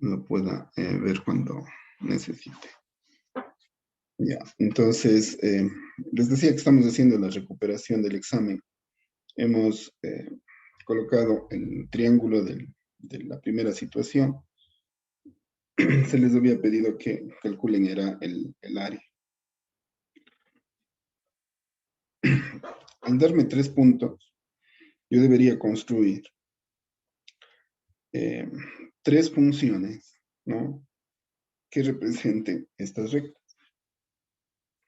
lo pueda ver cuando necesite. Ya, entonces, les decía que estamos haciendo la recuperación del examen. Hemos colocado el triángulo de la primera situación. Se les había pedido que calculen el área. Al darme 3 puntos, yo debería construir 3 funciones, ¿no?, que representen estas rectas.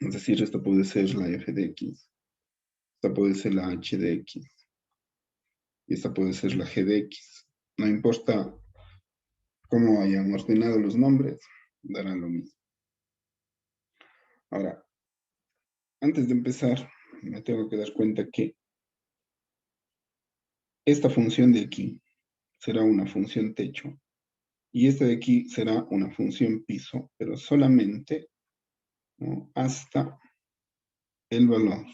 Es decir, esta puede ser la f de x, esta puede ser la h de x, y esta puede ser la g de x. No importa cómo hayan ordenado los nombres, darán lo mismo. Ahora, antes de empezar, me tengo que dar cuenta que esta función de aquí será una función techo, y esta de aquí será una función piso, pero solamente, ¿no?, hasta el valor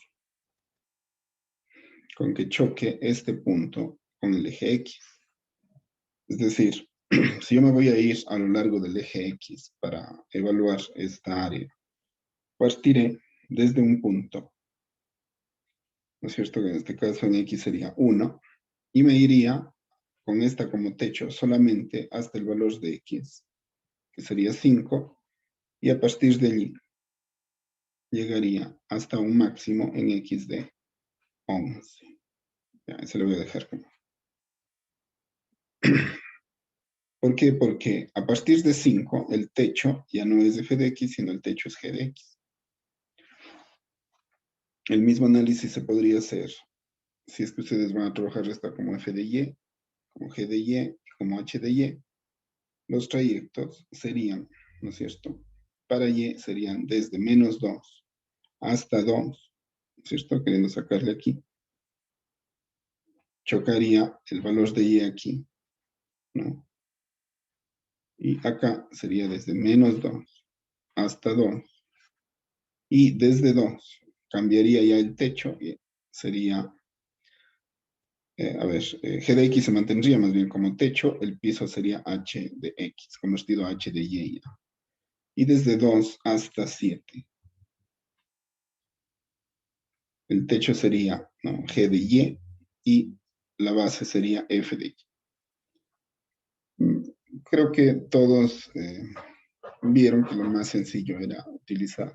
con que choque este punto con el eje X. Es decir, si yo me voy a ir a lo largo del eje X para evaluar esta área, partiré desde un punto, ¿no es cierto?, que en este caso en X sería 1, y me iría con esta como techo solamente hasta el valor de X, que sería 5, y a partir de allí llegaría hasta un máximo en X de 11. Ya, se lo voy a dejar como. ¿Por qué? Porque a partir de 5, el techo ya no es f de x, sino el techo es g de x. El mismo análisis se podría hacer si es que ustedes van a trabajar esta como f de y, como g de y y como h de y. Los trayectos serían, ¿no es cierto?, para y serían desde menos 2 hasta 2, ¿no es cierto?, queriendo sacarle aquí. Chocaría el valor de y aquí, ¿no? Y acá sería desde menos 2 hasta 2. Y desde 2 cambiaría ya el techo y sería, g de x se mantendría más bien como techo, el piso sería h de x, convertido a h de y. Y desde 2 hasta 7. El techo sería, ¿no?, g de y la base sería f de y. Creo que todos vieron que lo más sencillo era utilizar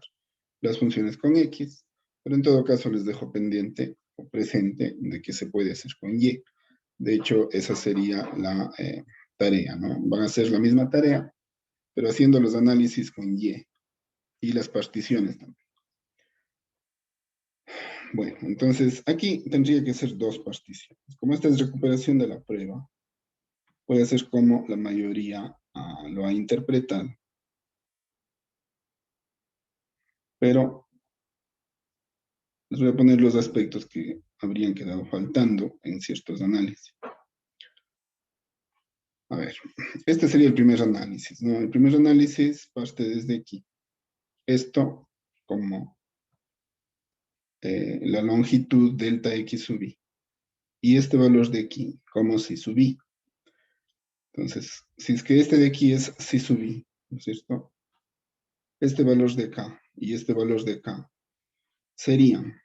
las funciones con x, pero en todo caso les dejo pendiente o presente de que se puede hacer con y. De hecho, esa sería la tarea, ¿no? Van a hacer la misma tarea, pero haciendo los análisis con y las particiones también. Bueno, entonces aquí tendría que ser 2 particiones. Como esta es recuperación de la prueba, puede ser como la mayoría lo ha interpretado. Pero les voy a poner los aspectos que habrían quedado faltando en ciertos análisis. A ver, este sería el primer análisis, ¿no? El primer análisis parte desde aquí. Esto como la longitud delta x sub i. Y este valor de aquí como si sub i. Entonces, si es que este de aquí es si sub i, ¿no es cierto?, este valor de acá y este valor de acá serían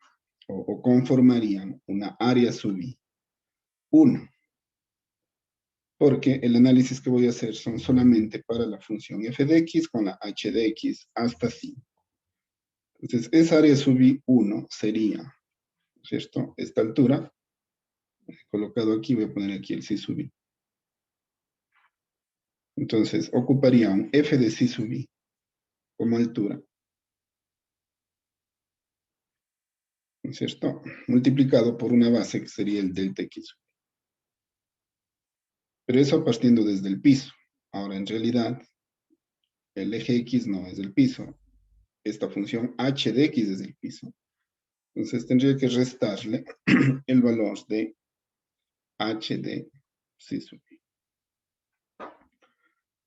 o conformarían una área sub i 1. Porque el análisis que voy a hacer son solamente para la función f de x con la h de x hasta 5. Entonces, esa área sub i 1 sería, ¿no es cierto?, esta altura. He colocado aquí, voy a poner aquí el si sub i. Entonces, ocuparía un f de si sub i como altura, ¿no es cierto?, multiplicado por una base que sería el delta x sub i. Pero eso partiendo desde el piso. Ahora, en realidad, el eje x no es el piso. Esta función h de x es el piso. Entonces, tendría que restarle el valor de h de si sub i,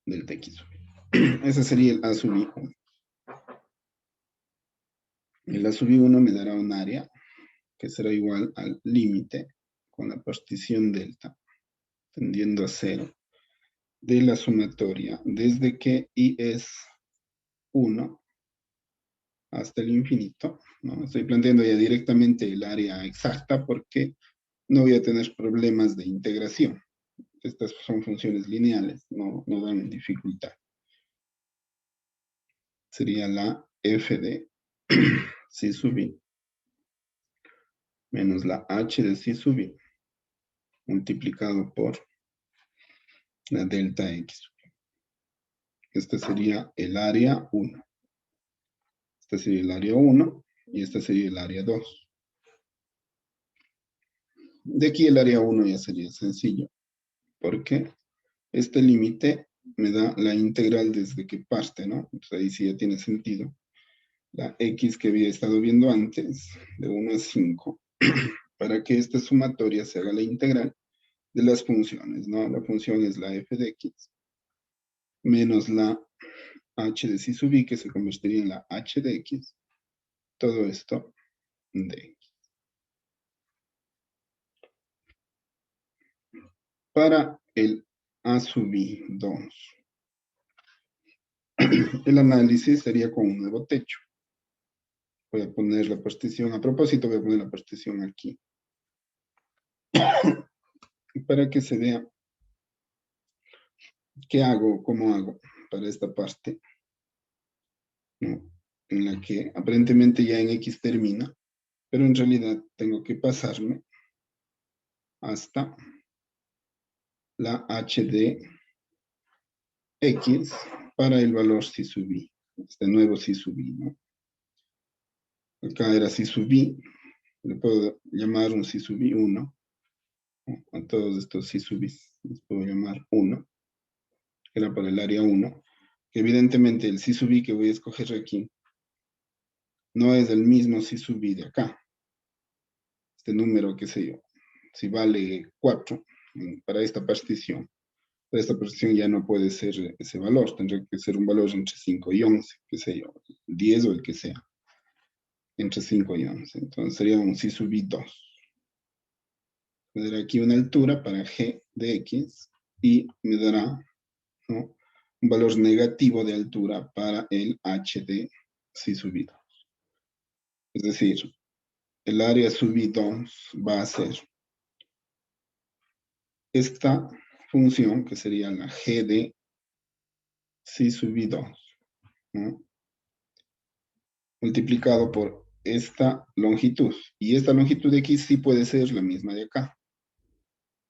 delta x sub i. Ese sería el a sub i1. El a sub i1 me dará un área que será igual al límite con la partición delta tendiendo a 0 de la sumatoria desde que I es 1 hasta el infinito, ¿no? Estoy planteando ya directamente el área exacta porque no voy a tener problemas de integración. Estas son funciones lineales, no dan dificultad. Sería la f de psi sub i menos la h de psi sub i multiplicado por la delta x. Este sería el área 1. Este sería el área 1 y este sería el área 2. De aquí el área 1 ya sería sencillo, porque este límite me da la integral desde que parte, ¿no? Entonces ahí sí ya tiene sentido. La x que había estado viendo antes, de 1 a 5, para que esta sumatoria se haga la integral de las funciones, ¿no? La función es la f de x menos la h de psi sub i, que se convertiría en la h de x. Todo esto de x. Para el a sub i 2, el análisis sería con un nuevo techo. Voy a poner la partición, a propósito voy a poner la partición aquí. Para que se vea qué hago, cómo hago para esta parte, ¿no? En la que aparentemente ya en X termina, pero en realidad tengo que pasarme hasta la h de x para el valor psi sub i, este nuevo psi sub i, ¿no? Acá era psi sub i, le puedo llamar un psi sub i 1, ¿no? A todos estos psi sub i les puedo llamar 1, que era para el área 1, que evidentemente el psi sub i que voy a escoger aquí no es el mismo psi sub i de acá. Este número, qué sé yo, si vale 4 para esta partición ya no puede ser ese valor, tendría que ser un valor entre 5 y 11, qué sé yo, 10 o el que sea, entre 5 y 11. Entonces sería un psi sub i 2. Me dará aquí una altura para g de x y me dará, ¿no?, un valor negativo de altura para el h de psi sub i 2. Es decir, el área sub i 2 va a ser esta función, que sería la g de psi sub i 2, ¿no?, multiplicado por esta longitud. Y esta longitud de x sí puede ser la misma de acá,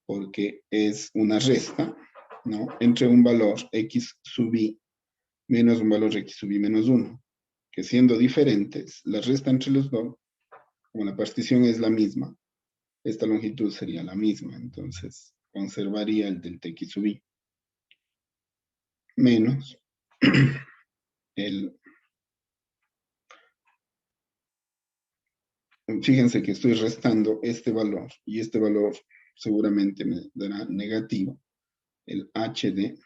porque es una resta, ¿no?, entre un valor x sub i menos un valor x sub i menos 1, que siendo diferentes, la resta entre los dos, como la partición es la misma, esta longitud sería la misma, entonces conservaría el delta x sub i menos el... Fíjense que estoy restando este valor y este valor seguramente me dará negativo, el h de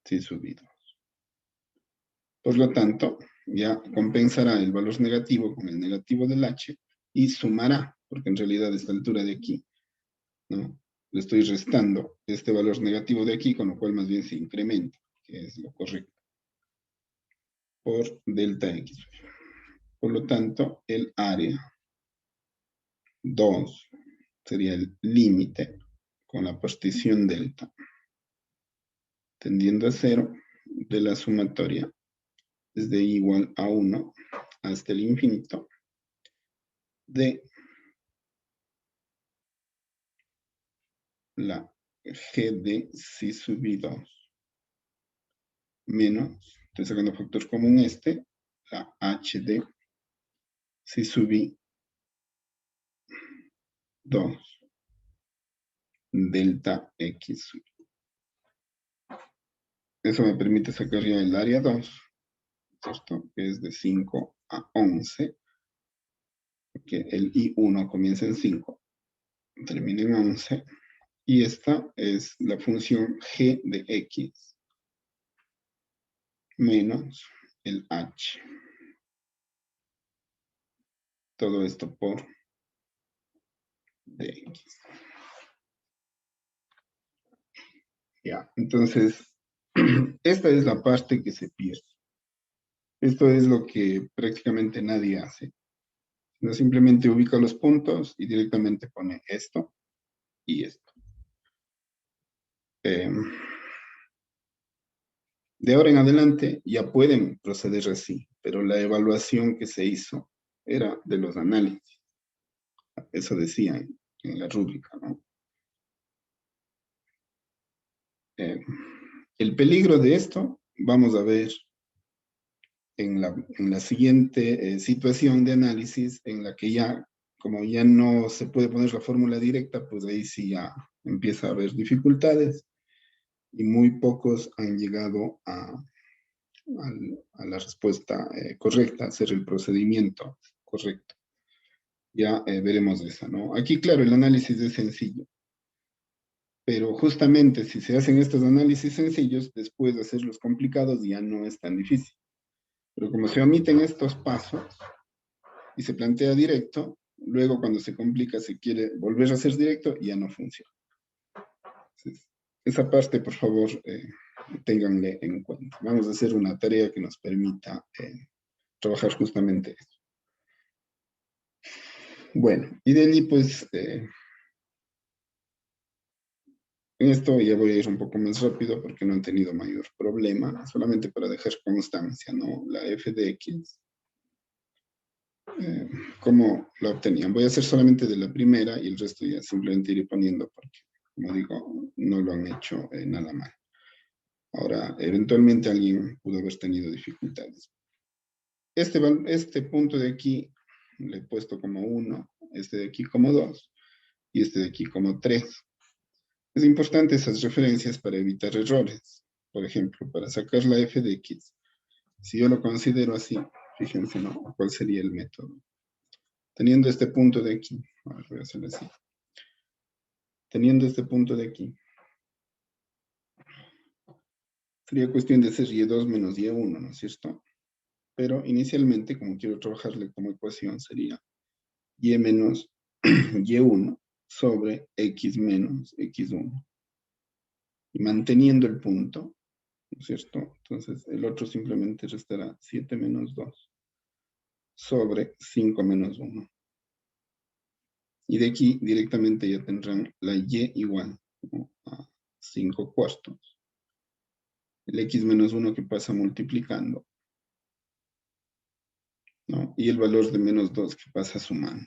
psi sub i 2. Por lo tanto, ya compensará el valor negativo con el negativo del h y sumará, porque en realidad esta altura de aquí, ¿no?, le estoy restando este valor negativo de aquí, con lo cual más bien se incrementa, que es lo correcto, por delta x. Por lo tanto, el área 2 sería el límite con la partición delta tendiendo a 0 de la sumatoria desde i igual a 1 hasta el infinito de la g de psi sub i 2 menos, estoy sacando factor común la h de psi sub i 2 delta x. Eso me permite sacar ya el área 2, ¿cierto?, que es de 5 a 11, porque el i1 comienza en 5, termina en 11, y esta es la función g de x menos el h. Todo esto por dx. Ya, entonces Esta es la parte que se pierde. Esto es lo que prácticamente nadie hace. No, simplemente ubica los puntos y directamente pone esto y esto. De ahora en adelante ya pueden proceder así, pero la evaluación que se hizo era de los análisis. Eso decía en la rúbrica, ¿no? El peligro de esto, vamos a ver en la siguiente situación de análisis, en la que ya, como ya no se puede poner la fórmula directa, pues ahí sí ya empieza a haber dificultades y muy pocos han llegado a la respuesta correcta, hacer el procedimiento correcto. Ya veremos eso, ¿no? Aquí, claro, el análisis es sencillo, pero justamente si se hacen estos análisis sencillos, después de hacer los complicados ya no es tan difícil. Pero como se omiten estos pasos y se plantea directo, luego cuando se complica se quiere volver a hacer directo y ya no funciona. Entonces, esa parte, por favor, ténganle en cuenta. Vamos a hacer una tarea que nos permita trabajar justamente eso. Bueno, y de allí, pues, en esto ya voy a ir un poco más rápido porque no han tenido mayor problema, solamente para dejar constancia, ¿no? La f de x, cómo la obtenían. Voy a hacer solamente de la primera y el resto ya simplemente iré poniendo porque, como digo, no lo han hecho nada mal. Ahora, eventualmente alguien pudo haber tenido dificultades. Este punto de aquí le he puesto como 1, este de aquí como 2 y este de aquí como 3. Es importante esas referencias para evitar errores. Por ejemplo, para sacar la f de x, si yo lo considero así, fíjense, ¿no? ¿Cuál sería el método? Teniendo este punto de aquí, a ver, voy a hacerlo así. Teniendo este punto de aquí, sería cuestión de hacer y2 menos y1, ¿no es cierto? Pero inicialmente, como quiero trabajarle como ecuación, sería y menos y1 sobre x menos x1. Y manteniendo el punto, ¿no es cierto? Entonces, el otro simplemente restará 7 menos 2 sobre 5 menos 1. Y de aquí directamente ya tendrán la y igual, ¿no?, a 5 cuartos. El x menos 1 que pasa multiplicando, ¿no? Y el valor de menos 2 que pasa sumando.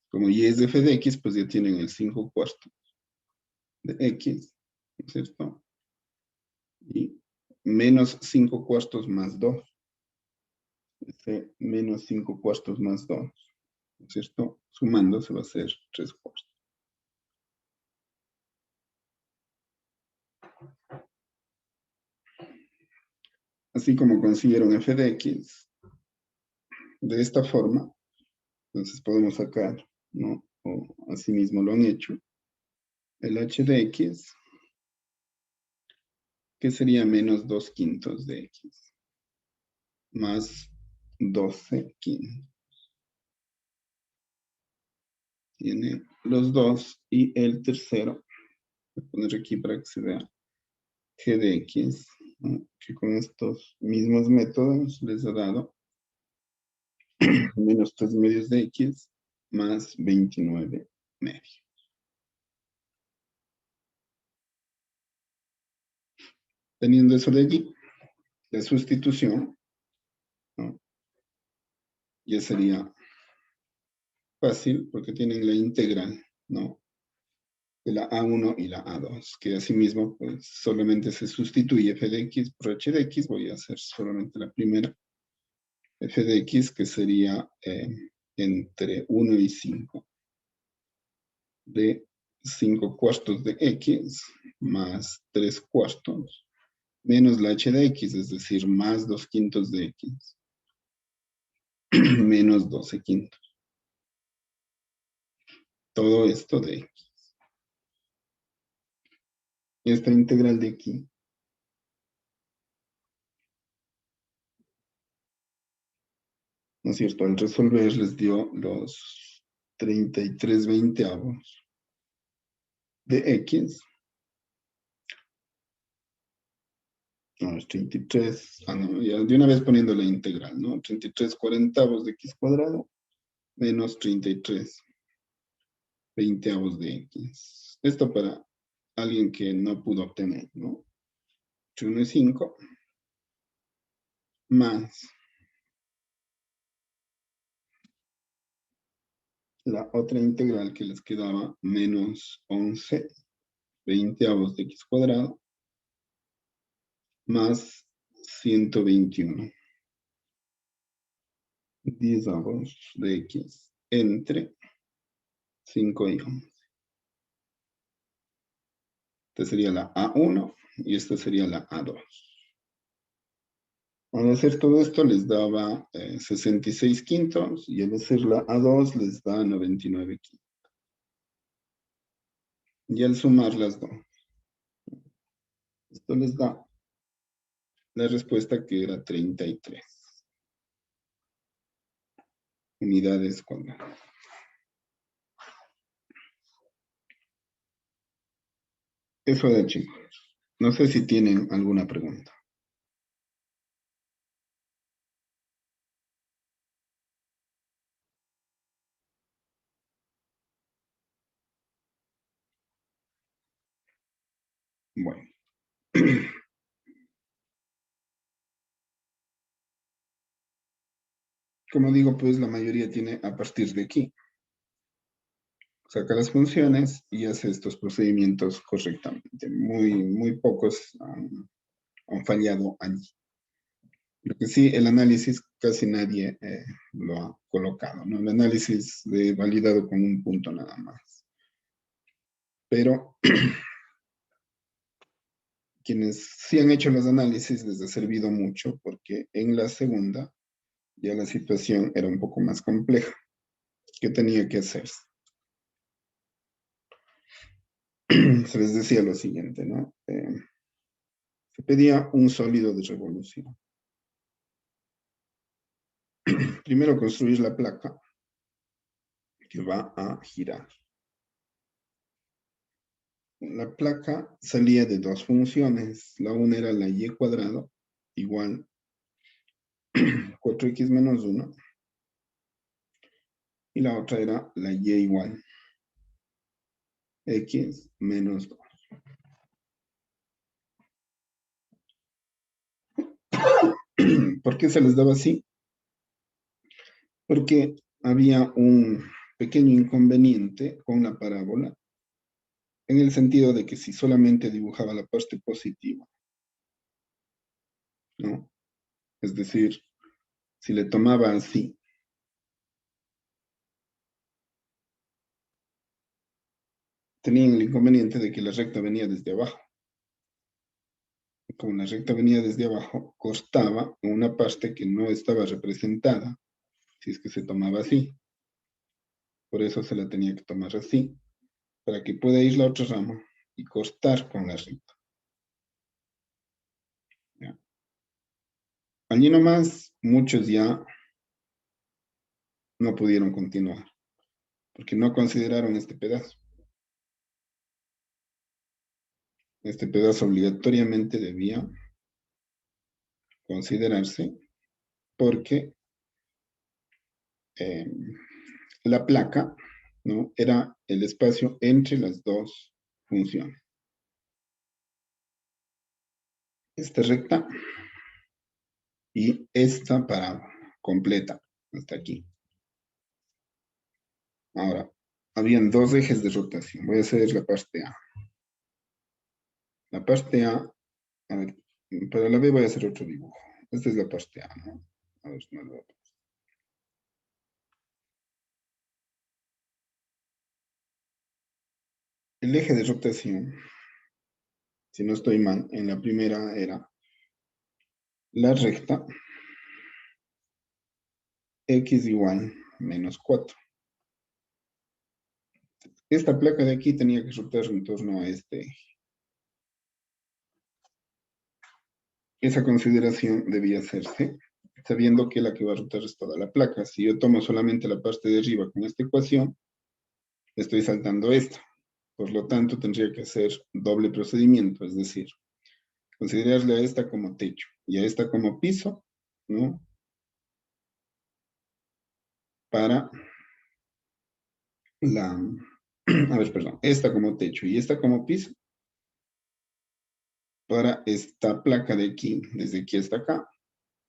Como y es de f de x, pues ya tienen el 5 cuartos de x, ¿no es cierto? Y menos 5 cuartos más 2. Este menos 5 cuartos más 2, ¿no es cierto? Sumando se va a hacer 3 cuartos. Así como consiguieron f de x de esta forma, entonces podemos sacar, ¿no? O asimismo lo han hecho, el h de x, que sería menos 2 quintos de x, más 12 quintos. Tiene los dos y el tercero, voy a poner aquí para que se vea, g de x, ¿no?, que con estos mismos métodos les ha dado menos 3 medios de x más 29 medios. Teniendo eso de allí, la sustitución, ¿no?, ya sería fácil porque tienen la integral, ¿no?, de la A1 y la A2, que asimismo pues solamente se sustituye f de x por h de x. Voy a hacer solamente la primera, f de x, que sería entre 1 y 5 de 5 cuartos de x más 3 cuartos menos la h de x, es decir, más 2 quintos de x menos 12 quintos. Todo esto de x. Esta integral de aquí, ¿no es cierto?, al resolver les dio los 33 veinteavos de x No, es 33. Ah, no, ya de una vez poniendo la integral, ¿no? 33/40 de x cuadrado menos 33/20 de x. Esto para alguien que no pudo obtener, ¿no? 1 es 5 más la otra integral que les quedaba menos 11/20 de x cuadrado más 121 10 de x entre 5 y 11. Esta sería la A1 y esta sería la A2. Al hacer todo esto les daba 66 quintos y al hacer la A2 les da 99 quintos. Y al sumar las dos, esto les da la respuesta que era 33 unidades cuadradas. Eso era, chicos. No sé si tienen alguna pregunta. Bueno. Como digo, pues la mayoría tiene a partir de aquí. Saca las funciones y hace estos procedimientos correctamente. Muy pocos han fallado allí. Lo que sí, el análisis casi nadie lo ha colocado, ¿no? El análisis de validado con un punto nada más. Pero quienes sí han hecho los análisis les ha servido mucho porque en la segunda ya la situación era un poco más compleja. ¿Qué tenía que hacer? Se les decía lo siguiente, ¿no? Se pedía un sólido de revolución. Primero construir la placa que va a girar. La placa salía de dos funciones. La una era la y cuadrado igual 4x menos 1. Y la otra era la y igual x menos 2. ¿Por qué se les daba así? Porque había un pequeño inconveniente con la parábola, en el sentido de que si solamente dibujaba la parte positiva, ¿no? Es decir, si le tomaba así, tenían el inconveniente de que la recta venía desde abajo. Como la recta venía desde abajo, costaba una parte que no estaba representada, si es que se tomaba así. Por eso se la tenía que tomar así, para que pueda ir la otra rama y cortar con la recta. ¿Ya? Allí nomás, muchos ya no pudieron continuar, porque no consideraron este pedazo. Este pedazo obligatoriamente debía considerarse porque la placa, ¿no?, era el espacio entre las dos funciones. Esta recta y esta para completa, hasta aquí. Ahora, habían dos ejes de rotación. Voy a hacer la parte A. La parte A ver, para la B voy a hacer otro dibujo. Esta es la parte A, ¿no? A ver, no lo otro. El eje de rotación, si no estoy mal, en la primera era la recta x igual menos 4. Esta placa de aquí tenía que rotar en torno a este eje. Esa consideración debía hacerse sabiendo que la que va a rotar es toda la placa. Si yo tomo solamente la parte de arriba con esta ecuación, estoy saltando esta. Por lo tanto, tendría que hacer doble procedimiento, es decir, considerarle a esta como techo y a esta como piso, ¿no? Para la, a ver, perdón, esta como techo y esta como piso para esta placa de aquí, desde aquí hasta acá,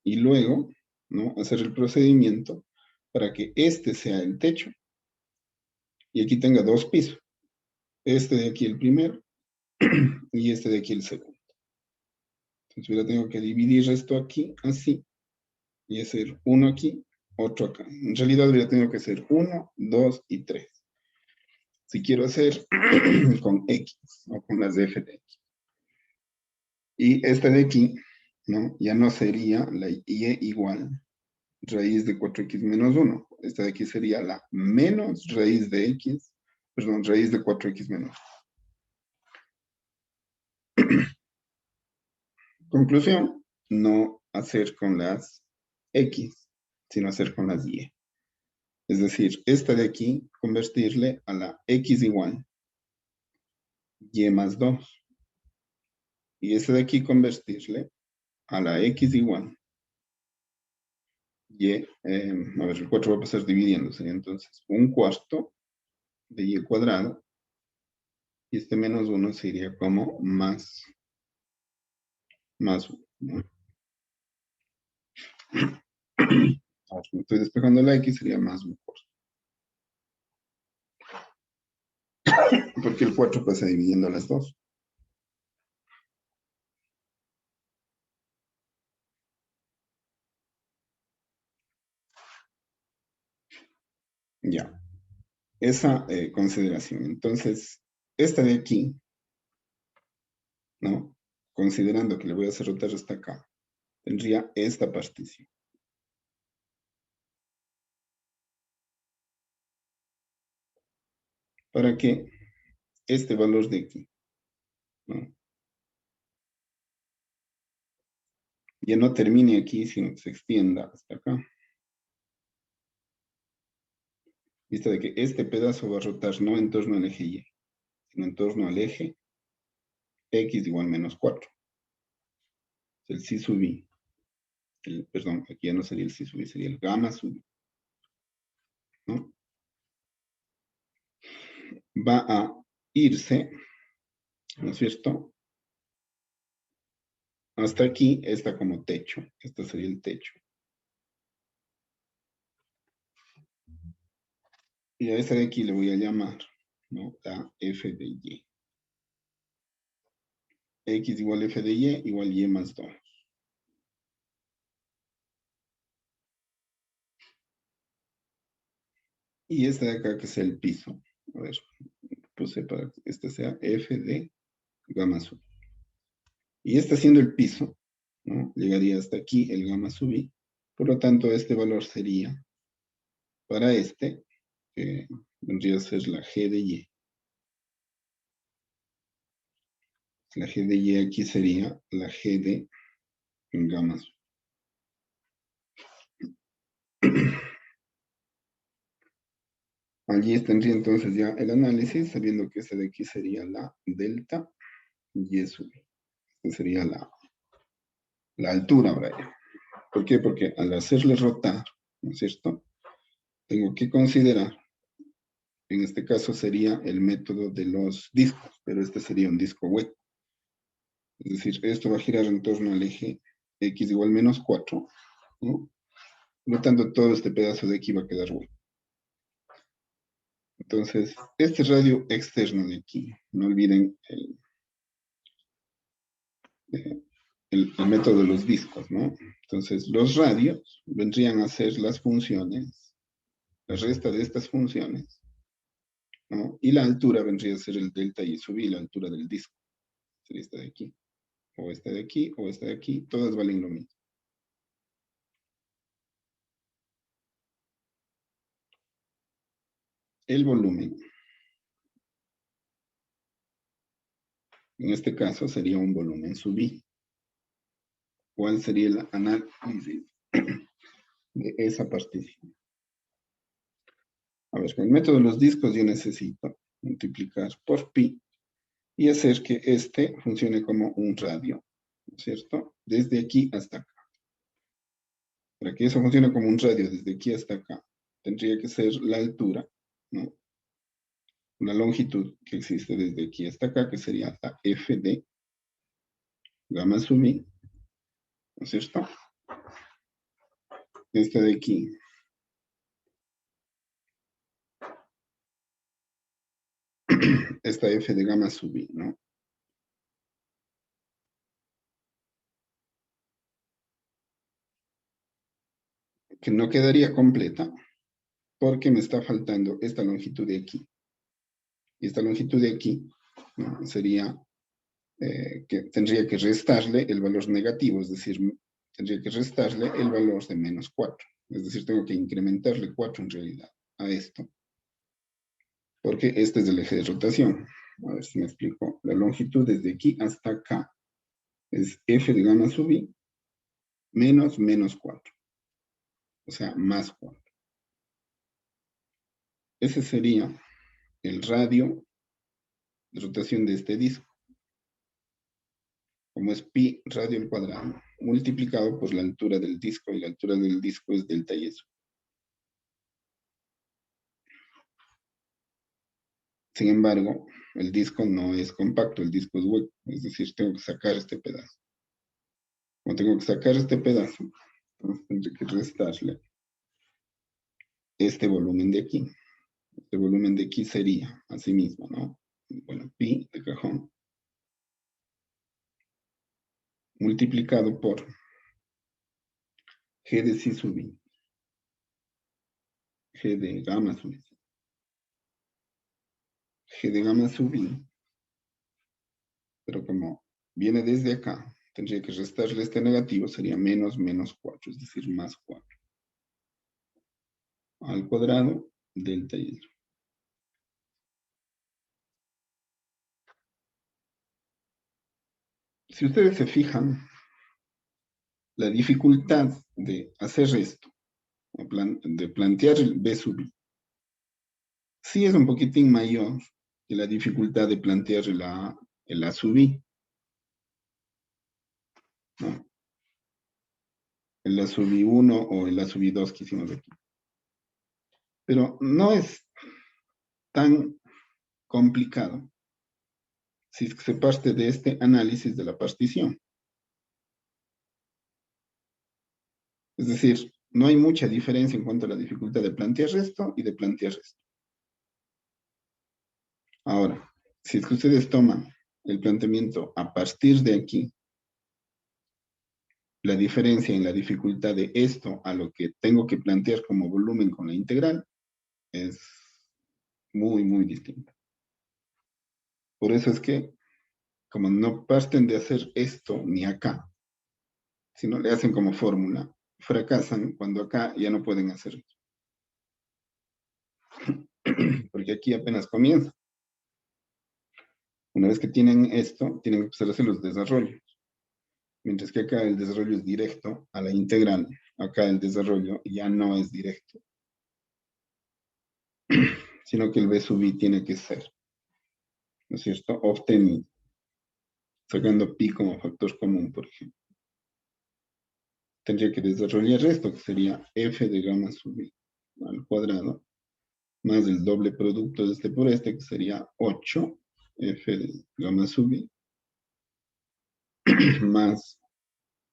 y luego, ¿no? Hacer el procedimiento para que este sea el techo y aquí tenga dos pisos. Este de aquí el primero y este de aquí el segundo. Entonces yo tengo que dividir esto aquí, así, y hacer uno aquí, otro acá. En realidad hubiera tenido que ser 1, 2 y 3. Si quiero hacer con X o con las f de X. Y esta de aquí, ¿no? Ya no sería la Y igual raíz de 4X menos 1. Esta de aquí sería la menos raíz de X, perdón, raíz de 4X menos 1. Conclusión, no hacer con las X, sino hacer con las Y. Es decir, esta de aquí, convertirle a la X igual Y más 2. Y esta de aquí, convertirle a la X igual Y, a ver, el 4 va a pasar dividiéndose, entonces un cuarto de Y cuadrado, y este menos 1 sería como más 1, ¿no? Ahora, como estoy despejando la X, sería más 1 cuarto. Porque el 4 pasa dividiendo las dos. Ya, esa consideración. Entonces, esta de aquí, ¿no? Considerando que le voy a hacer rotar hasta acá, tendría esta partición. Para que este valor de aquí, ¿no? Ya no termine aquí, sino que se extienda hasta acá. Vista de que este pedazo va a rotar no en torno al eje Y, sino en torno al eje X igual menos 4. El psi sub I, perdón, aquí ya no sería el psi sub I, sería el gamma sub I, ¿no? Va a irse, ¿no es cierto? Hasta aquí está como techo. Este sería el techo. Y a esta de aquí le voy a llamar, ¿no? La f de Y. X igual f de Y igual Y más 2. Y esta de acá que es el piso. A ver, puse para que este sea f de gamma sub. Y este siendo el piso, ¿no? Llegaría hasta aquí el gamma sub I. Por lo tanto, este valor sería, para este, que vendría a ser la g de Y. La g de Y aquí sería la g de gamma sub. Allí tendría entonces ya el análisis, sabiendo que esta de aquí sería la delta Y sub I. Esta sería la altura ahora ya. ¿Por qué? Porque al hacerle rotar, ¿no es cierto? Tengo que considerar, en este caso sería el método de los discos, pero este sería un disco hueco. Es decir, esto va a girar en torno al eje X igual menos 4, ¿no? Por lo tanto, todo este pedazo de aquí va a quedar hueco. Entonces, este radio externo de aquí, no olviden el método de los discos, ¿no? Entonces, los radios vendrían a ser las funciones, la resta de estas funciones, ¿no? Y la altura vendría a ser el delta y sub I, la altura del disco. Sería esta de aquí, o esta de aquí, o esta de aquí, todas valen lo mismo. El volumen, en este caso, sería un volumen sub I. ¿Cuál sería el análisis de esa partición? A ver, con el método de los discos yo necesito multiplicar por pi y hacer que este funcione como un radio, ¿cierto? Desde aquí hasta acá. Para que eso funcione como un radio desde aquí hasta acá, tendría que ser la altura, ¿no? Una longitud que existe desde aquí hasta acá, que sería la f de gamma sub i, ¿no es cierto? Esta de aquí, esta f de gamma sub i, ¿no? Que no quedaría completa porque me está faltando esta longitud de aquí. Y esta longitud de aquí, ¿no? Sería que tendría que restarle el valor negativo, es decir, tendría que restarle el valor de menos 4. Es decir, tengo que incrementarle 4 en realidad a esto, porque este es el eje de rotación. A ver si me explico. La longitud desde aquí hasta acá es f de gamma sub i menos menos 4, o sea, más 4. Ese sería el radio de rotación de este disco, como es pi radio al cuadrado, multiplicado por la altura del disco, y la altura del disco es delta y eso. Sin embargo, el disco no es compacto, el disco es hueco, es decir, tengo que sacar este pedazo. Como tengo que sacar este pedazo, entonces tendré que restarle este volumen de aquí. Este volumen de aquí sería, así mismo, ¿no? Bueno, pi de cajón, multiplicado por g de psi sub i, g de gamma sub i. G de gamma sub i, pero como viene desde acá, tendría que restarle este negativo, sería menos menos 4, es decir, más 4 al cuadrado delta y. Si ustedes se fijan, la dificultad de hacer esto, de plantear el B sub I, sí es un poquitín mayor que la dificultad de plantear el A sub I, ¿no? El A sub I 1 o el A sub I 2 que hicimos aquí. Pero no es tan complicado si se parte de este análisis de la partición. Es decir, no hay mucha diferencia en cuanto a la dificultad de plantear esto y de plantear esto. Ahora, si es que ustedes toman el planteamiento a partir de aquí, la diferencia en la dificultad de esto a lo que tengo que plantear como volumen con la integral es muy, muy distinta. Por eso es que, como no parten de hacer esto ni acá, sino le hacen como fórmula, fracasan cuando acá ya no pueden hacerlo. Porque aquí apenas comienza. Una vez que tienen esto, tienen que empezar a hacer los desarrollos. Mientras que acá el desarrollo es directo a la integral, acá el desarrollo ya no es directo, sino que el B sub I tiene que ser, ¿no es cierto?, obtenido, sacando pi como factor común, por ejemplo. Tendría que desarrollar esto, que sería f de gamma sub i al cuadrado, más el doble producto de este por este, que sería 8 f de gamma sub i, más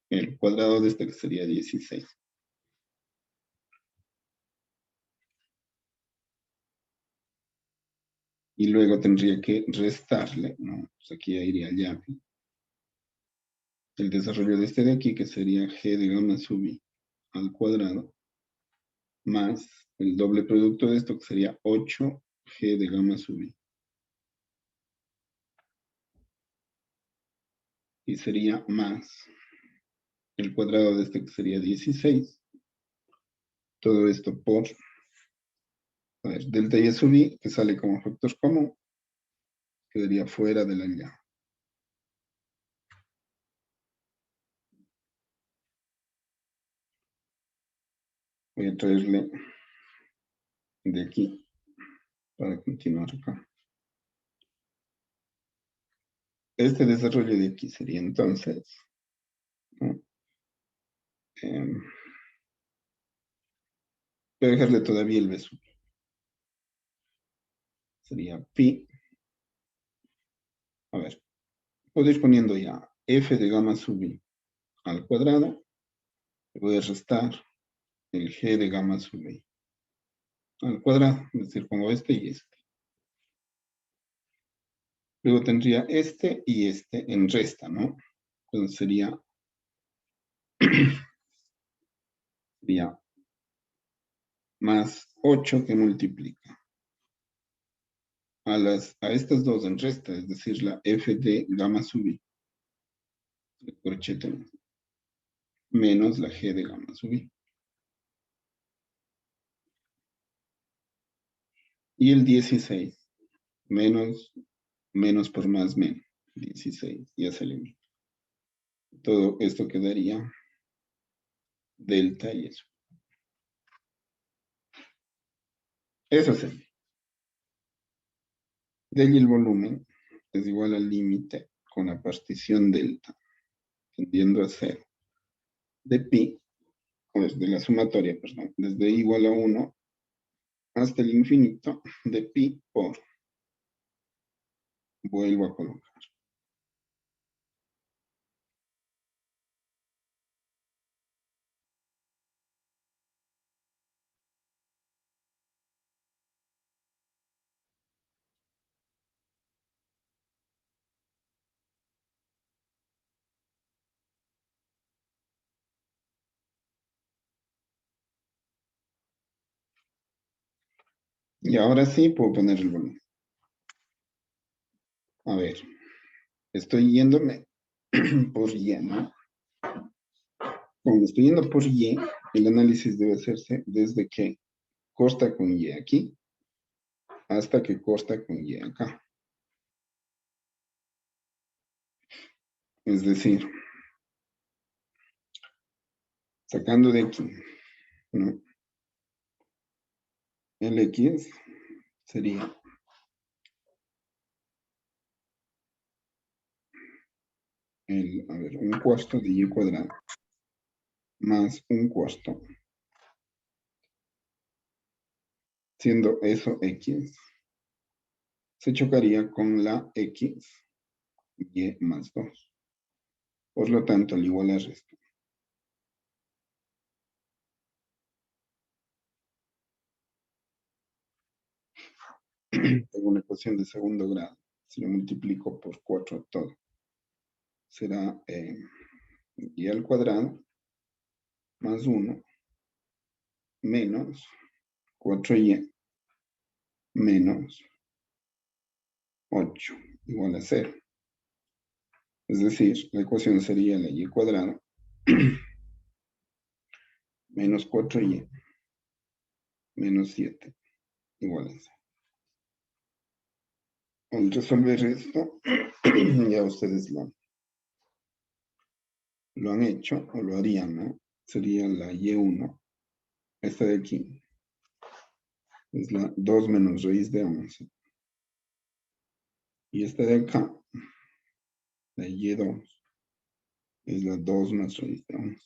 el cuadrado de este, que sería 16. Y luego tendría que restarle, ¿no? Pues aquí ya iría ya el desarrollo de este de aquí, que sería g de gamma sub i al cuadrado, más el doble producto de esto, que sería 8g de gamma sub i. Y sería más el cuadrado de este, que sería 16. Todo esto por, a ver, delta y sub i, que sale como factor común, quedaría fuera de la llave. Voy a traerle de aquí para continuar acá. Este desarrollo de aquí sería entonces voy a dejarle todavía el b sub i. Sería pi. A ver, puedo ir poniendo ya f de gamma sub i al cuadrado. Voy a restar el g de gamma sub i al cuadrado. Es decir, pongo este y este. Luego tendría este y este en resta, ¿no? Entonces sería más 8 que multiplica a estas dos en resta, es decir, la f de gamma sub i, el corchete, menos la g de gamma sub i. Y el 16, menos por más menos, 16, ya se elimina. Todo esto quedaría delta y eso. Eso sería. De ahí el volumen es igual al límite con la partición delta, tendiendo a 0, de pi, o desde la sumatoria, perdón, desde igual a 1 hasta el infinito de pi por, vuelvo a colocar. Y ahora sí puedo poner el volumen. A ver, estoy yéndome por y, ¿no? Cuando estoy yendo por y, el análisis debe hacerse desde que corta con y aquí hasta que corta con y acá. Es decir, sacando de aquí, ¿no? El x sería un cuarto de y cuadrado más un cuarto, siendo eso x, se chocaría con la x y más 2. Por lo tanto, al igual a resto. Tengo una ecuación de segundo grado. Si lo multiplico por 4 todo, será y al cuadrado más 1 menos 4y menos 8 igual a 0. Es decir, la ecuación sería la y cuadrado menos 4y menos 7 igual a 0. Al resolver esto, ya ustedes lo han hecho o lo harían, ¿no? Sería la y1, esta de aquí, es la 2 menos raíz de 11. Y esta de acá, la y2, es la 2 más raíz de 11.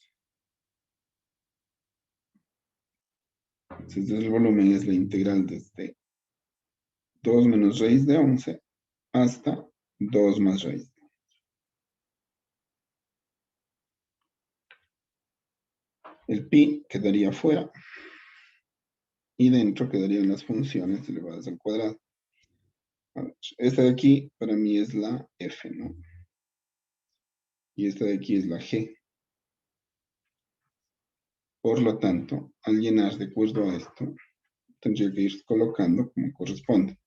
Entonces el volumen es la integral desde 2 menos raíz de 11 hasta 2 más raíz de 11. El pi quedaría fuera y dentro quedarían las funciones elevadas al cuadrado. A ver, esta de aquí para mí es la f, ¿no? Y esta de aquí es la g. Por lo tanto, al llenar de acuerdo a esto, tendría que ir colocando como corresponde.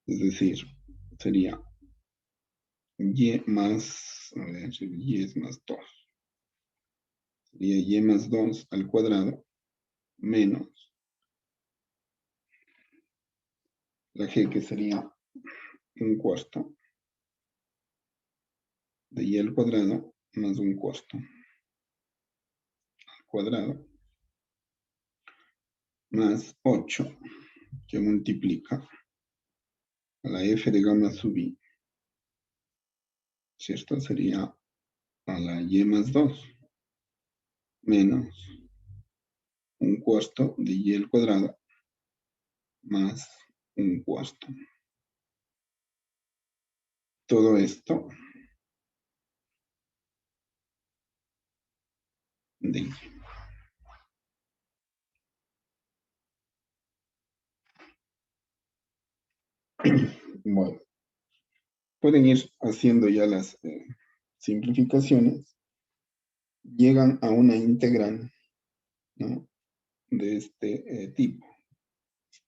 Es decir, sería y más, a ver, y es más 2. Sería y más 2 al cuadrado menos la g, que sería un cuarto de y al cuadrado más un cuarto al cuadrado más 8, que multiplica a la f de gamma sub i, ¿cierto? Sería a la y más 2 menos un cuarto de y al cuadrado más un cuarto. Todo esto de y. Bueno, pueden ir haciendo ya las simplificaciones. Llegan a una integral, ¿no?, de este tipo,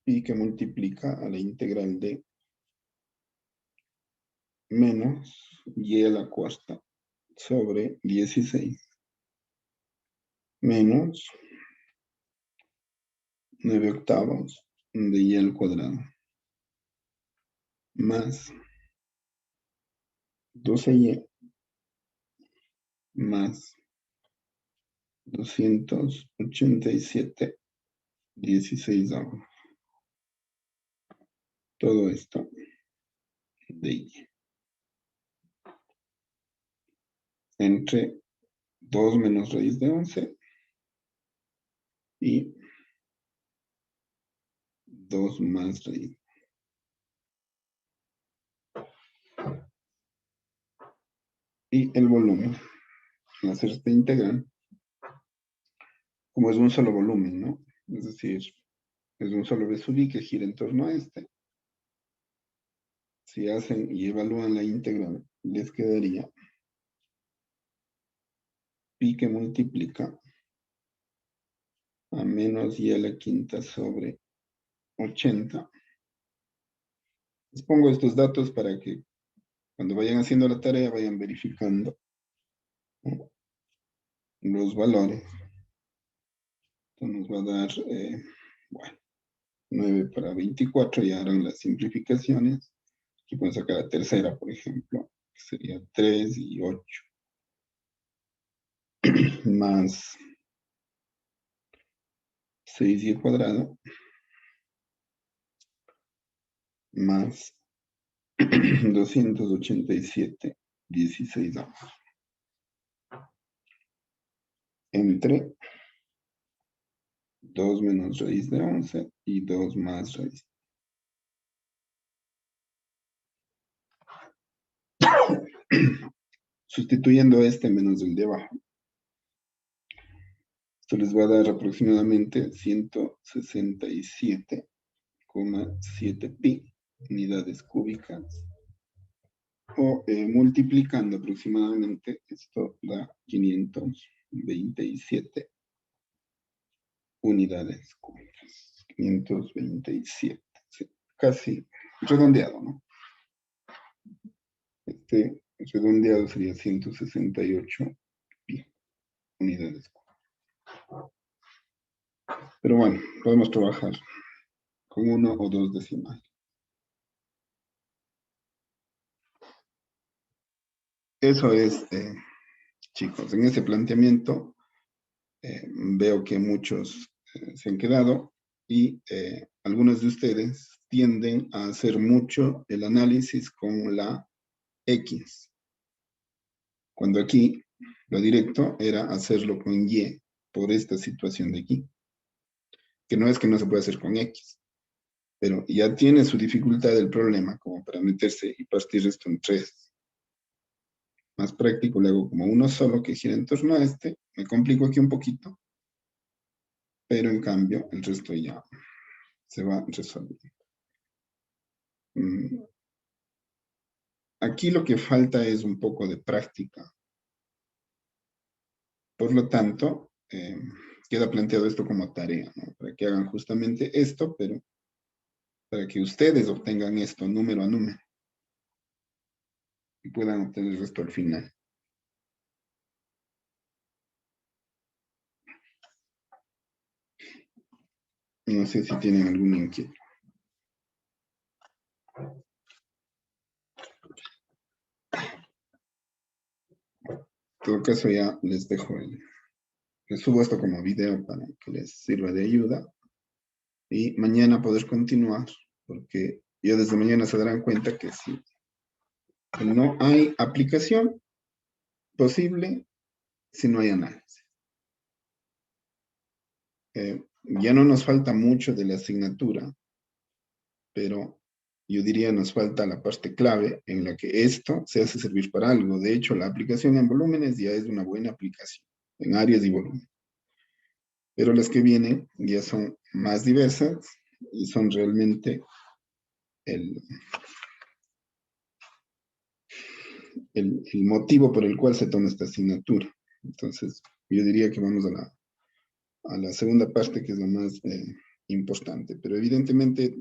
y que multiplica a la integral de menos y a la cuarta sobre 16 menos 9 octavos de y al cuadrado más 12y más 287 16 avos. Todo esto de y entre 2 menos raíz de 11 y 2 más raíz. Y el volumen, al hacer esta integral, como es un solo volumen, ¿no? Es decir, es un solo B sub i que gira en torno a este. Si hacen y evalúan la integral, les quedaría pi que multiplica a menos y a la quinta sobre 80. Les pongo estos datos para que cuando vayan haciendo la tarea vayan verificando, ¿no?, los valores. Esto nos va a dar, bueno, 9 para 24, ya harán las simplificaciones. Aquí pueden sacar la tercera, por ejemplo, que sería 3 y 8, más 6 y al cuadrado, más 287, 16 avos, entre 2 menos raíz de 11 y 2 más raíz. Sustituyendo este menos el de abajo, esto les va a dar aproximadamente 167,7 pi unidades cúbicas, o multiplicando aproximadamente, esto da 527 unidades cúbicas. 527, sí, casi redondeado, ¿no? Este redondeado sería 168 pi unidades cúbicas. Pero bueno, podemos trabajar con 1 o 2 decimales. Eso es, chicos, en ese planteamiento veo que muchos se han quedado y algunos de ustedes tienden a hacer mucho el análisis con la X, cuando aquí lo directo era hacerlo con Y por esta situación de aquí, que no es que no se pueda hacer con X, pero ya tiene su dificultad el problema como para meterse y partir esto en 3. Más práctico, le hago como uno solo que gira en torno a este, me complico aquí un poquito, pero en cambio el resto ya se va resolviendo. Aquí lo que falta es un poco de práctica. Por lo tanto, queda planteado esto como tarea, ¿no?, para que hagan justamente esto, pero para que ustedes obtengan esto número a número y puedan obtener esto al final. No sé si tienen alguna inquietud. En todo caso, ya les dejo les subo esto como video para que les sirva de ayuda y mañana poder continuar, porque ya desde mañana se darán cuenta que si no hay aplicación posible si no hay análisis. ya no nos falta mucho de la asignatura, pero yo diría nos falta la parte clave en la que esto se hace servir para algo. De hecho, la aplicación en volúmenes ya es una buena aplicación, en áreas y volúmenes. Pero las que vienen ya son más diversas y son realmente el, el motivo por el cual se toma esta asignatura. Entonces, yo diría que vamos a la segunda parte, que es la más importante. Pero evidentemente,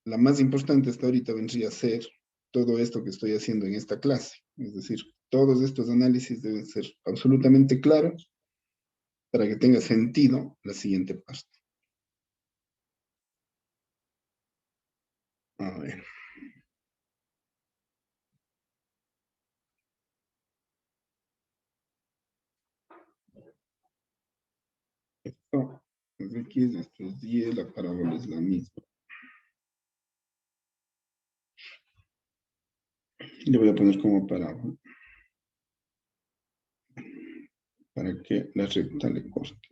la más importante hasta ahorita vendría a ser todo esto que estoy haciendo en esta clase. Es decir, todos estos análisis deben ser absolutamente claros para que tenga sentido la siguiente parte. A ver. Esto es X, esto es Y, la parábola es la misma. Y le voy a poner como parábola para que la recta le corte.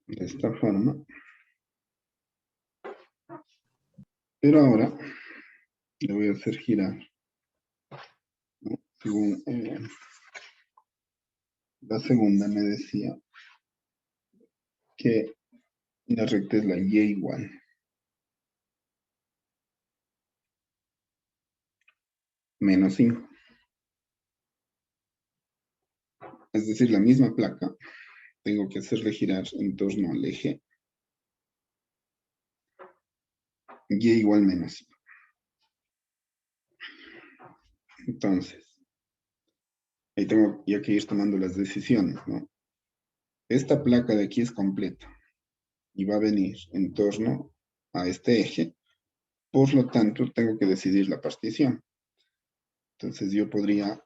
De esta forma. Pero ahora le voy a hacer girar, ¿no? Según la segunda me decía que la recta es la Y igual menos 5. Es decir, la misma placa tengo que hacerle girar en torno al eje Y igual menos 5. Entonces, ahí tengo ya que ir tomando las decisiones, ¿no? Esta placa de aquí es completa y va a venir en torno a este eje. Por lo tanto, tengo que decidir la partición. Entonces, yo podría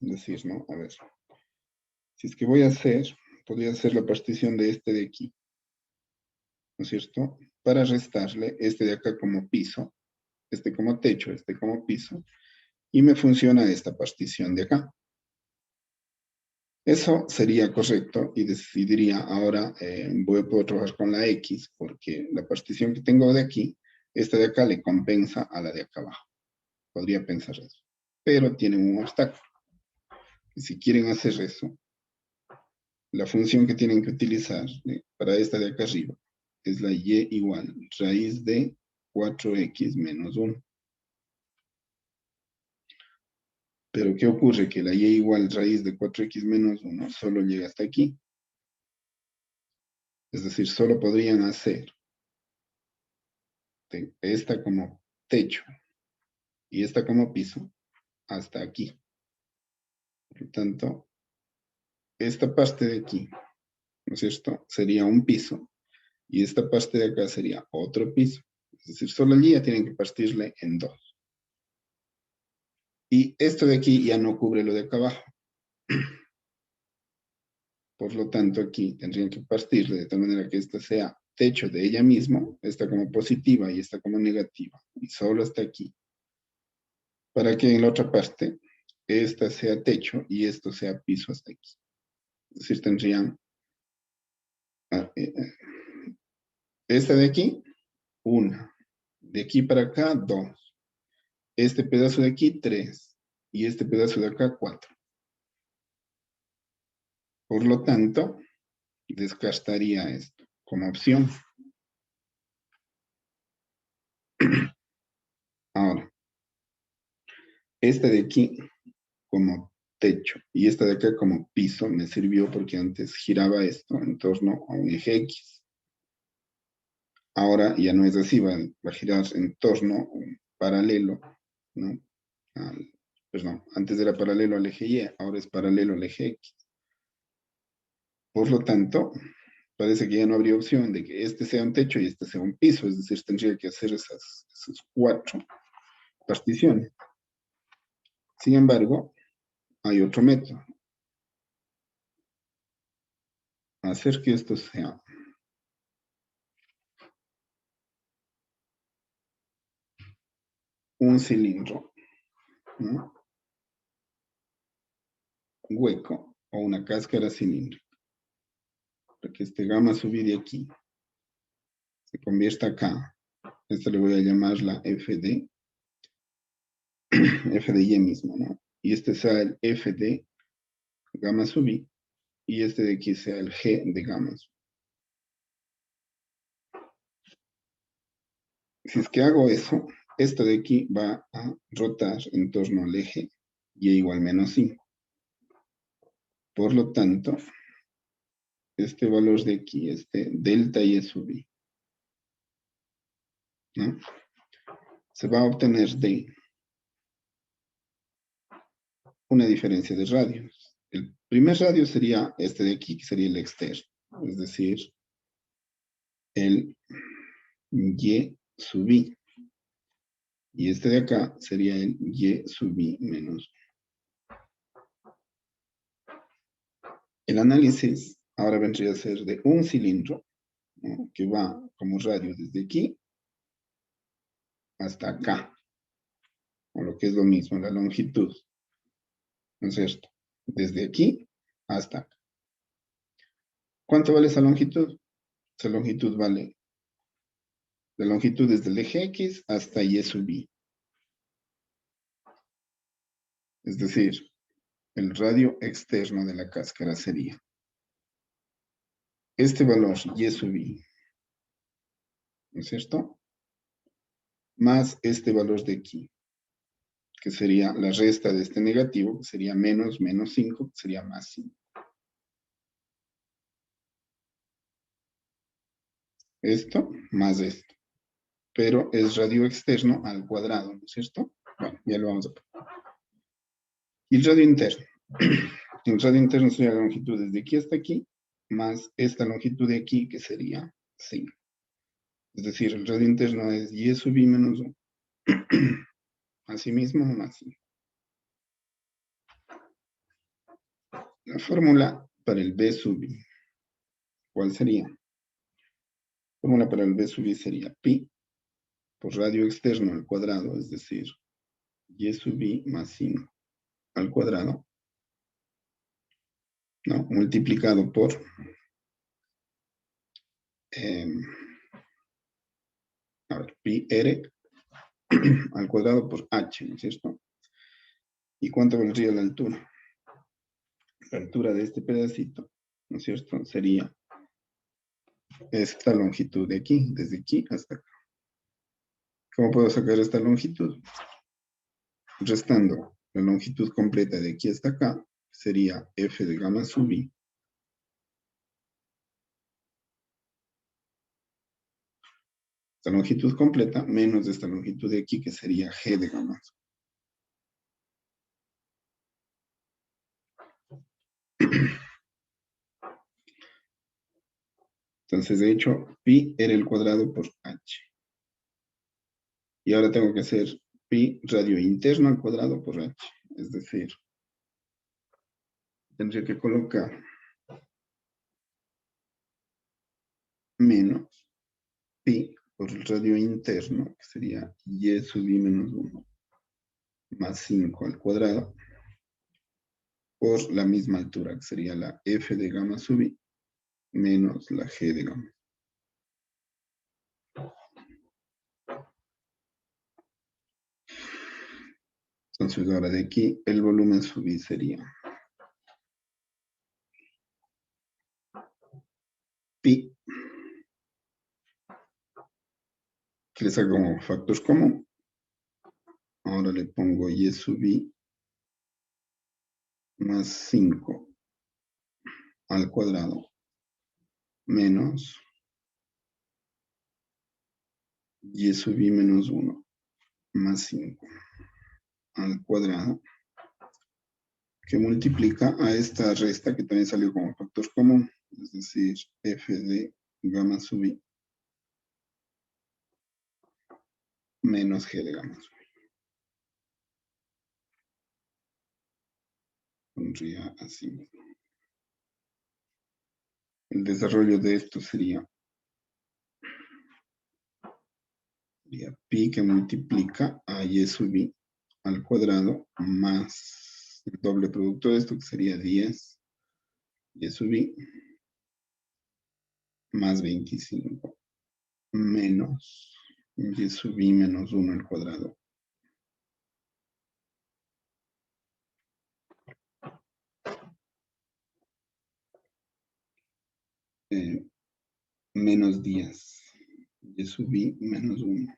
decir, ¿no? A ver, si es que voy a hacer, podría hacer la partición de este de aquí, ¿no es cierto? Para restarle este de acá como piso, este como techo, este como piso, y me funciona esta partición de acá. Eso sería correcto y decidiría ahora, puedo trabajar con la X, porque la partición que tengo de aquí, esta de acá le compensa a la de acá abajo. Podría pensar eso. Pero tiene un obstáculo. Y si quieren hacer eso, la función que tienen que utilizar para esta de acá arriba es la y igual raíz de 4x menos 1. Pero ¿qué ocurre? Que la y igual raíz de 4x menos 1 solo llega hasta aquí. Es decir, solo podrían hacer esta como techo y esta como piso hasta aquí. Por lo tanto, esta parte de aquí, ¿no es cierto? Sería un piso y esta parte de acá sería otro piso. Es decir, solo allí ya tienen que partirle en dos. Y esto de aquí ya no cubre lo de acá abajo. Por lo tanto, aquí tendrían que partirle de tal manera que esta sea techo de ella misma, esta como positiva y esta como negativa, y solo hasta aquí. Para que en la otra parte, esta sea techo y esto sea piso hasta aquí. Es decir, tendrían esta de aquí, una. De aquí para acá, dos. Este pedazo de aquí, tres. Y este pedazo de acá, cuatro. Por lo tanto, descartaría esto como opción. Ahora, esta de aquí como techo y esta de acá como piso me sirvió porque antes giraba esto en torno a un eje X. Ahora ya no es así, va a girar en torno un paralelo, ¿no? Perdón, antes era paralelo al eje Y, ahora es paralelo al eje X. Por lo tanto, parece que ya no habría opción de que este sea un techo y este sea un piso, es decir, tendría que hacer esas cuatro particiones. Sin embargo, hay otro método. Hacer que esto sea un cilindro, ¿no? Hueco, o una cáscara cilíndrica. Para que este gamma sub i de aquí se convierta acá. Esto le voy a llamar la FD, F de Y mismo, ¿no? Y este sea el F de gamma sub i, y este de aquí sea el G de gamma sub i. Si es que hago eso, esto de aquí va a rotar en torno al eje y igual menos 5. Por lo tanto, este valor de aquí, este delta y sub i, ¿no? Se va a obtener de una diferencia de radios. El primer radio sería este de aquí, que sería el externo, es decir, el y sub i. Y este de acá sería el y sub i menos 1. El análisis ahora vendría a ser de un cilindro, ¿no? Que va como radio desde aquí hasta acá, o lo que es lo mismo, la longitud, ¿no es cierto? Desde aquí hasta acá. ¿Cuánto vale esa longitud? Esa longitud vale, la longitud desde el eje X hasta y sub i. Es decir, el radio externo de la cáscara sería este valor y sub i, ¿no es cierto? Más este valor de aquí, que sería la resta de este negativo, que sería menos 5, que sería más 5. Esto más esto. Pero es radio externo al cuadrado, ¿no es cierto? Bueno, ya lo vamos a poner. Y el radio interno. El radio interno sería la longitud desde aquí hasta aquí, más esta longitud de aquí, que sería 5. Es decir, el radio interno es y sub i menos 1. Asimismo, más 5. La fórmula para el B sub i, ¿cuál sería? La fórmula para el B sub i sería pi por radio externo al cuadrado, es decir, y sub i más 5 al cuadrado, ¿no? Multiplicado por pi r al cuadrado por h, ¿no es cierto? ¿Y cuánto valdría la altura? La altura de este pedacito, ¿no es cierto? Sería esta longitud de aquí, desde aquí hasta acá. ¿Cómo puedo sacar esta longitud? Restando la longitud completa de aquí hasta acá, sería f de gamma sub i esta longitud completa menos esta longitud de aquí, que sería g de gamma sub i. Entonces, de hecho, pi era el cuadrado por h. Y ahora tengo que hacer pi radio interno al cuadrado por h. Es decir, tendría que colocar menos pi por el radio interno, que sería y sub i menos 1, más 5 al cuadrado, por la misma altura, que sería la f de gamma sub i, menos la g de gamma. Entonces ahora de aquí, el volumen sub i sería pi, que le saco como factor común. Ahora le pongo y sub i más 5 al cuadrado menos y sub i menos 1 más 5 al cuadrado, que multiplica a esta resta que también salió como factor común, es decir, f de gamma sub i menos g de gamma sub i. Pondría así. El desarrollo de esto sería pi, que multiplica a y sub i al cuadrado más el doble producto de esto, que sería 10 y sub i más 25 menos y sub i menos 1 al cuadrado. Menos 10 y sub i menos 1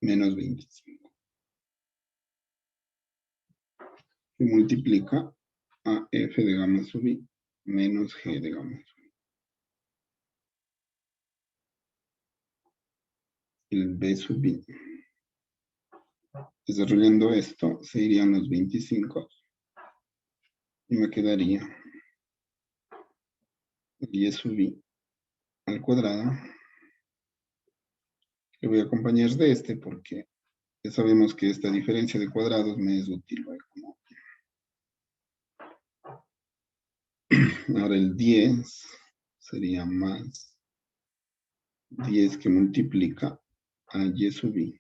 menos 25. Que multiplica a f de gamma sub i menos g de gamma sub i. El b sub i. Desarrollando esto, se irían los 25 y me quedaría y sub i al cuadrado, que voy a acompañar de este porque ya sabemos que esta diferencia de cuadrados me es útil. Ahora el 10 sería más 10 que multiplica a y sub i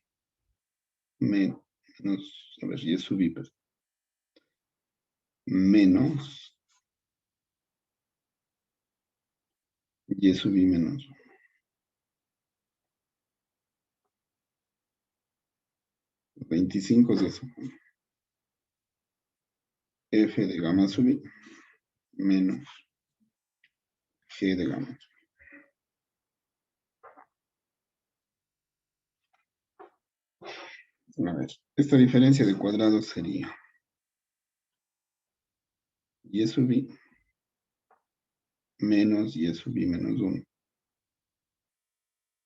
menos, a ver, y sub i, menos y sub i menos 1. Los 25 es eso. F de gamma sub i menos g de gamma. A ver, esta diferencia de cuadrados sería y sub i menos y sub i menos 1,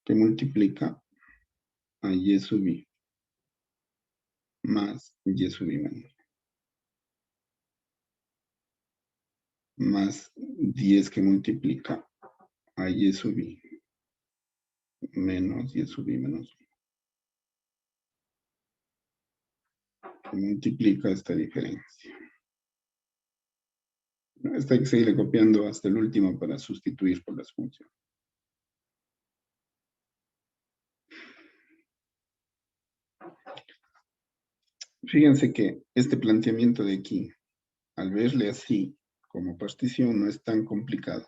que multiplica a y sub i más y sub i menos 1, más 10 que multiplica a y sub i menos y sub i menos 1, que multiplica esta diferencia. Esta hay que seguirle copiando hasta el último para sustituir por las funciones. Fíjense que este planteamiento de aquí, al verle así como partición, no es tan complicado.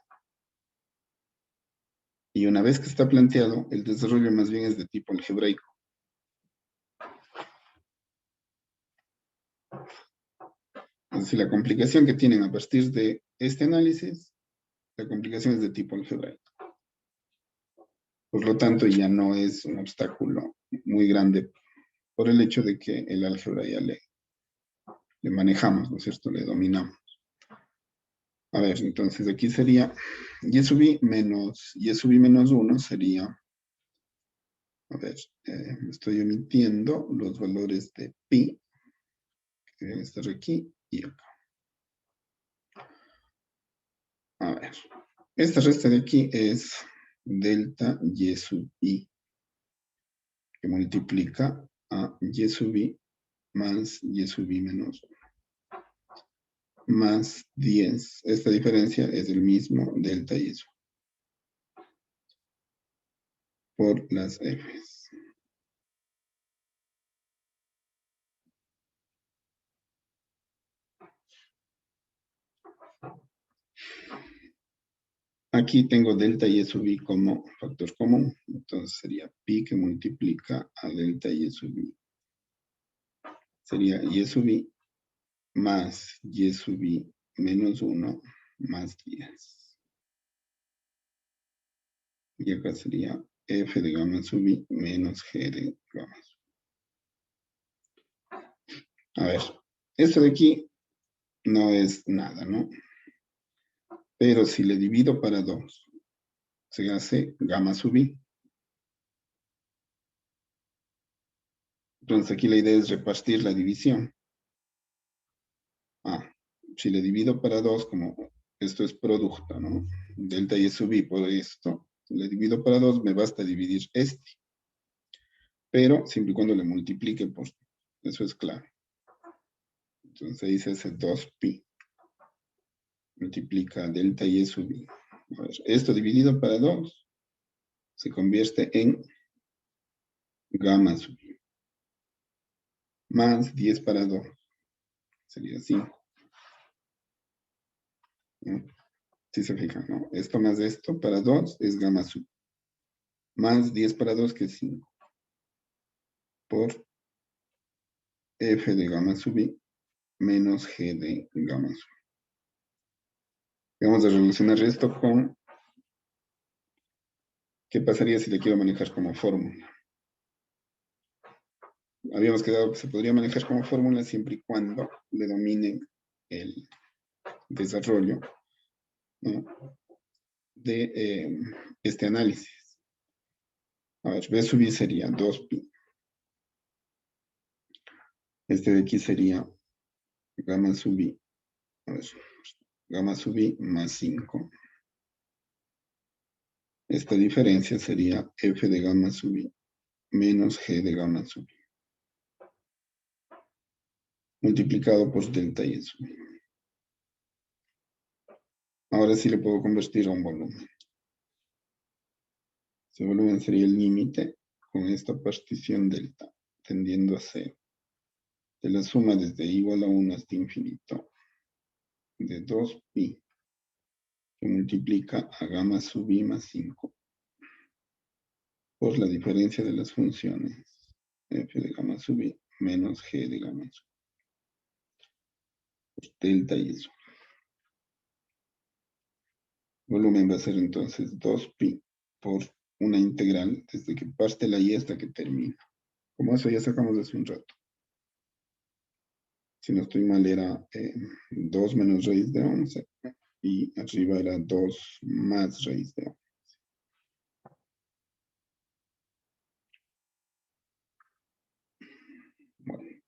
Y una vez que está planteado, el desarrollo más bien es de tipo algebraico. Es decir, la complicación que tienen a partir de este análisis, la complicación es de tipo algebraico. Por lo tanto, ya no es un obstáculo muy grande por el hecho de que el álgebra ya le manejamos, ¿no es cierto? Le dominamos. A ver, entonces aquí sería y sub i menos 1 sería, a ver, estoy omitiendo los valores de pi, que deben estar aquí y acá. A ver, esta resta de aquí es delta y sub i, que multiplica a y sub i más y sub i menos 1, más 10. Esta diferencia es el mismo delta y sub por las f's. Aquí tengo delta y sub i como factor común, entonces sería pi que multiplica a delta y sub i. Sería y sub i más y sub i menos 1 más 10. Y acá sería f de gamma sub i menos g de gamma sub i. A ver, esto de aquí no es nada, ¿no? Pero si le divido para 2, se hace gamma sub i. Entonces aquí la idea es repartir la división. Si le divido para 2, como esto es producto, ¿no? Delta y sub i por esto. Si le divido para 2, me basta dividir este. Pero siempre y cuando le multiplique por, eso es claro. Entonces ahí se hace 2pi. Multiplica delta y sub i. A ver, esto dividido para 2 se convierte en gamma sub i. Más 10 para 2. Sería 5. ¿no? Si se fijan, ¿no? Esto más esto para 2 es gamma sub. Más 10 para 2 que es 5. Por f de gamma sub i menos g de gamma sub i. Vamos a relacionar esto con qué pasaría si le quiero manejar como fórmula. Habíamos quedado que se podría manejar como fórmula siempre y cuando le dominen el desarrollo, ¿no? de este análisis. A ver, B sub i sería 2pi. Este de aquí sería gamma sub i. A ver, gamma sub i más 5. Esta diferencia sería f de gamma sub i menos g de gamma sub i. Multiplicado por delta y sub i. Ahora sí le puedo convertir a un volumen. Ese volumen sería el límite con esta partición delta tendiendo a 0. De la suma desde igual a 1 hasta infinito de 2pi que multiplica a gamma sub i más 5 por la diferencia de las funciones f de gamma sub i menos g de gamma sub i. Pues delta y eso. Volumen va a ser entonces 2pi por una integral desde que parte la y hasta que termina. Como eso ya sacamos hace un rato. Si no estoy mal era 2 menos raíz de 11 y arriba era 2 más raíz de 11. Bueno,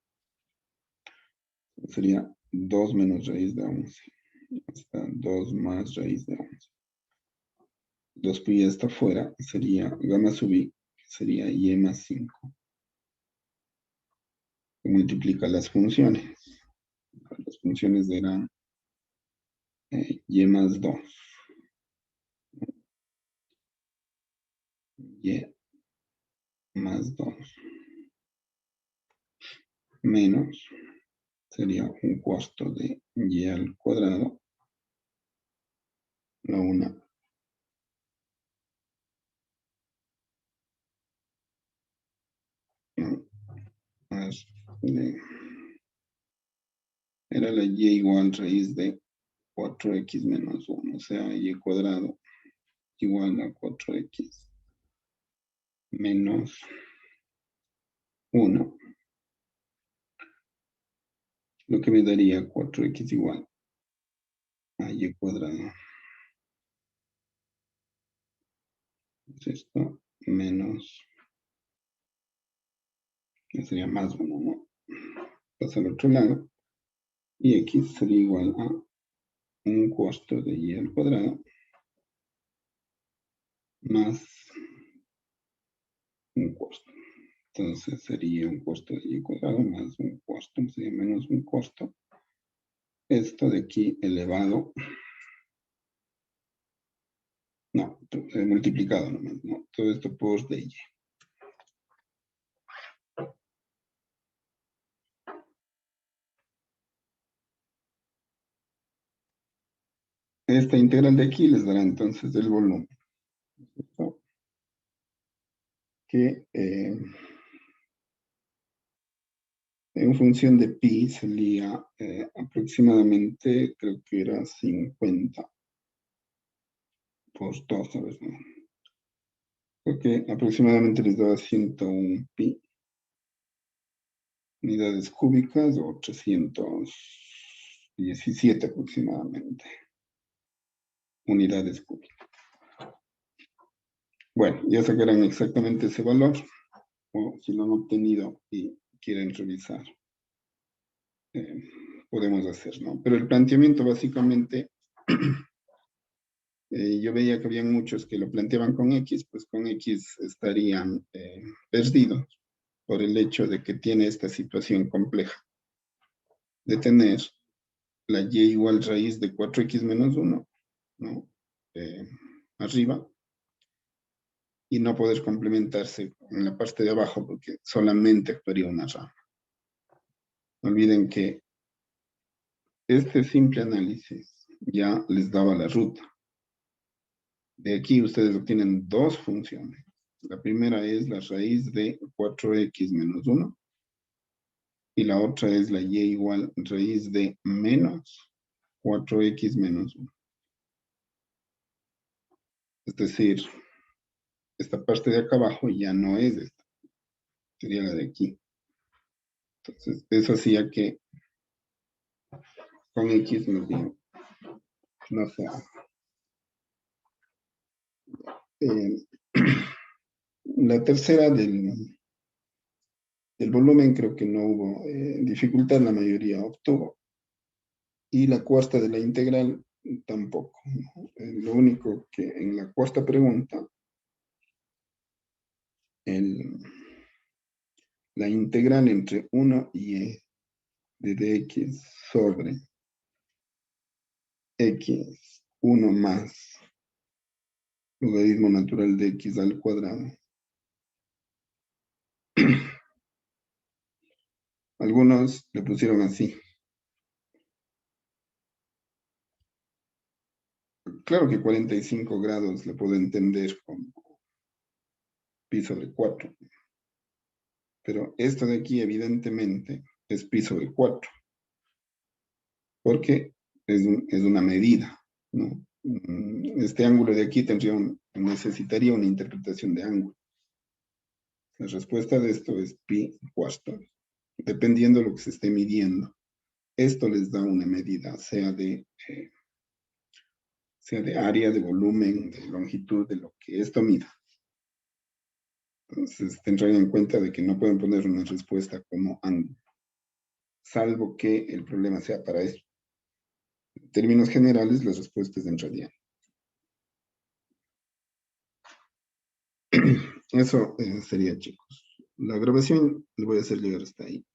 sería 2 menos raíz de 11. Está 2 más raíz de 11. 2pi ya está afuera, sería gamma sub i, que sería y más 5. Que multiplica las funciones. Las funciones eran y más 2. Y más 2. Menos, sería un cuarto de y al cuadrado. La una. No, más de, era la y igual raíz de 4x menos 1, o sea, y cuadrado igual a 4x menos 1, lo que me daría 4x igual a y cuadrado. Es esto menos, que sería más 1, ¿no? Pasa al otro lado, y x sería igual a un cuarto de y al cuadrado más un cuarto. Entonces sería un cuarto de y cuadrado más un cuarto, sería menos un cuarto. Esto de aquí elevado, no, multiplicado nomás, ¿no? Todo esto por de y. Esta integral de aquí les dará entonces el volumen, ¿cierto? Que en función de pi salía aproximadamente, creo que era 50 por 2, ¿sabes? ¿No? Creo que aproximadamente les daba 101 pi unidades cúbicas o 317 aproximadamente unidades cúbicas. Bueno, ya sacarán exactamente ese valor, o si lo han obtenido y quieren revisar, podemos hacer, ¿no? Pero el planteamiento básicamente, yo veía que había muchos que lo planteaban con X, pues con X estarían perdidos por el hecho de que tiene esta situación compleja de tener la y igual raíz de 4x menos 1, ¿no? Arriba, y no poder complementarse en la parte de abajo porque solamente actuaría una rama. No olviden que este simple análisis ya les daba la ruta. De aquí ustedes obtienen dos funciones. La primera es la raíz de 4x menos 1 y la otra es la y igual raíz de menos 4x menos 1. Es decir, esta parte de acá abajo ya no es esta, sería la de aquí. Entonces, eso hacía que con x nos dio, no sé, eh, la tercera del volumen creo que no hubo dificultad, la mayoría obtuvo. Y la cuarta de la integral tampoco, ¿no? Lo único que en la cuarta pregunta, la integral entre 1 y e de dx sobre x, 1 más logaritmo natural de x al cuadrado. Algunos le pusieron así. Claro que 45 grados le puedo entender como pi sobre 4, pero esto de aquí evidentemente es pi sobre 4, porque es una medida, ¿no? Este ángulo de aquí necesitaría una interpretación de ángulo. La respuesta de esto es pi cuarto, dependiendo de lo que se esté midiendo. Esto les da una medida, sea de área, de volumen, de longitud, de lo que esto mida. Entonces tendrán en cuenta de que no pueden poner una respuesta como ángulo, salvo que el problema sea para eso. En términos generales, la respuesta es en radian. Eso sería, chicos. La grabación le voy a hacer llegar hasta ahí.